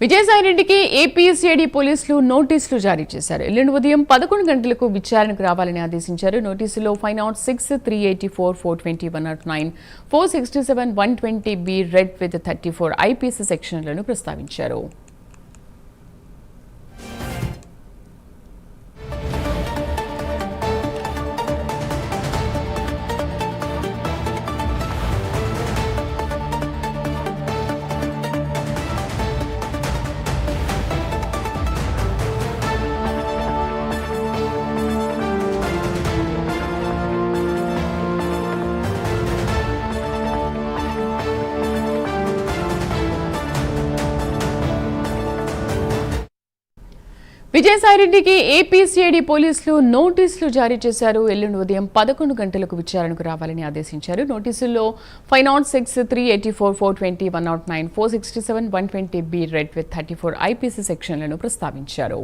విజయసాయిరెడ్డికి ఏపీసీఐడీ పోలీసులు నోటీసులు జారీ చేశారు. ఎల్లుండి ఉదయం 11 గంటలకు విచారణకు రావాలని ఆదేశించారు. నోటీసులో 506, 384, 420, 109, 467, 120B రెడ్ విత్ 34 ఐపీసీ సెక్షన్లను ప్రస్తావించారు. విజయసాయిరెడ్డికి ఏపీసీఐడీ పోలీసులు నోటీసులు జారీ చేశారు. ఎల్లుండి ఉదయం 11 గంటలకు విచారణకు రావాలని ఆదేశించారు. నోటీసుల్లో 506, 384, 420, 109, 467, 120B రెడ్ విత్ 34 ఐపీసీ సెక్షన్లను ప్రస్తావించారు.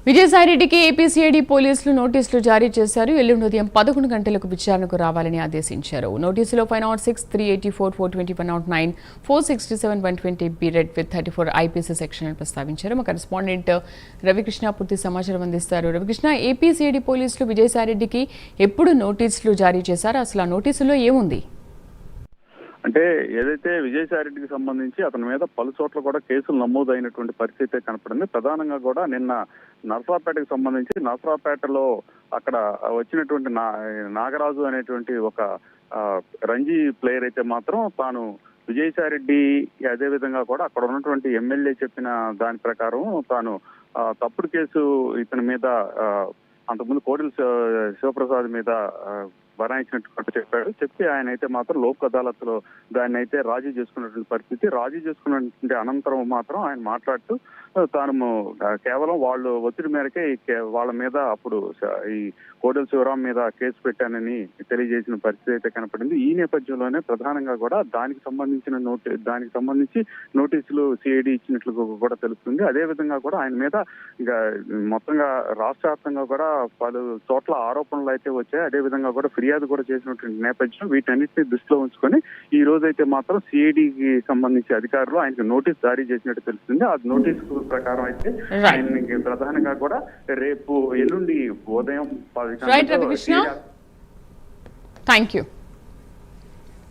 విజయసాయిరెడ్డికి ఏపీసీఐడీ పోలీసులు నోటీసులు జారీ చేశారు. ఎల్లుండి ఉదయం 11 గంటలకు విచారణకు రావాలని ఆదేశించారు. నోటీసులో 506, 384, 420, 109, 467, 120B red with 34 IPC section ప్రస్తావించారు. మా కరెస్పాండెంట్ రవికృష్ణ పూర్తి సమాచారం అందిస్తారు. రవికృష్ణ, ఏపీసీఐడీ పోలీసులు విజయసాయిరెడ్డికి ఎప్పుడు నోటీసులు జారీ చేశారు? అసలు ఆ నోటీసులో ఏముంది? అంటే ఏదైతే విజయసాయిరెడ్డికి సంబంధించి అతని మీద పలు చోట్ల కూడా కేసులు నమోదైనటువంటి పరిస్థితి కనపడింది. ప్రధానంగా కూడా నిన్న నర్సరావుపేటకు సంబంధించి నర్సరావుపేటలో అక్కడ వచ్చినటువంటి నాగరాజు అనేటువంటి ఒక రంజీ ప్లేయర్ అయితే మాత్రం తాను విజయసాయిరెడ్డి అదేవిధంగా కూడా అక్కడ ఉన్నటువంటి ఎమ్మెల్యే చెప్పిన దాని ప్రకారం తాను తప్పుడు కేసు ఇతని మీద అంతకుముందు కోడెల శివప్రసాద్ మీద బనాయించినట్టు చెప్పి ఆయన అయితే మాత్రం లోక్ అదాలత్ లో దాన్ని అయితే రాజీ చేసుకున్నటువంటి పరిస్థితి. రాజీ చేసుకున్నటువంటి అనంతరం మాత్రం ఆయన మాట్లాడుతూ తాను కేవలం వాళ్ళు ఒత్తిడి మేరకే వాళ్ళ మీద అప్పుడు ఈ కోడెల శివరాం మీద కేసు పెట్టానని తెలియజేసిన పరిస్థితి అయితే కనపడింది. ఈ నేపథ్యంలోనే ప్రధానంగా కూడా దానికి సంబంధించి నోటీసులు సిఐడి ఇచ్చినట్లు కూడా తెలుస్తుంది. అదే విధంగా కూడా ఆయన మీద ఇంకా మొత్తంగా రాష్ట్ర వ్యాప్తంగా కూడా పలు చోట్ల ఆరోపణలు అయితే వచ్చాయి. అదే విధంగా కూడా ఫిర్యాదు కూడా చేసినటువంటి నేపథ్యం వీటన్నిటిని దృష్టిలో ఉంచుకొని ఈ రోజు అయితే మాత్రం సిఐడికి సంబంధించి అధికారులు ఆయనకు నోటీస్ జారీ చేసినట్టు తెలుస్తుంది. ఆ నోటీసు ప్రకారం అయితే ఆయనకి ప్రధానంగా కూడా రేపు ఎల్లుండి ఉదయం 10 గంటలకు థ్యాంక్ యూ.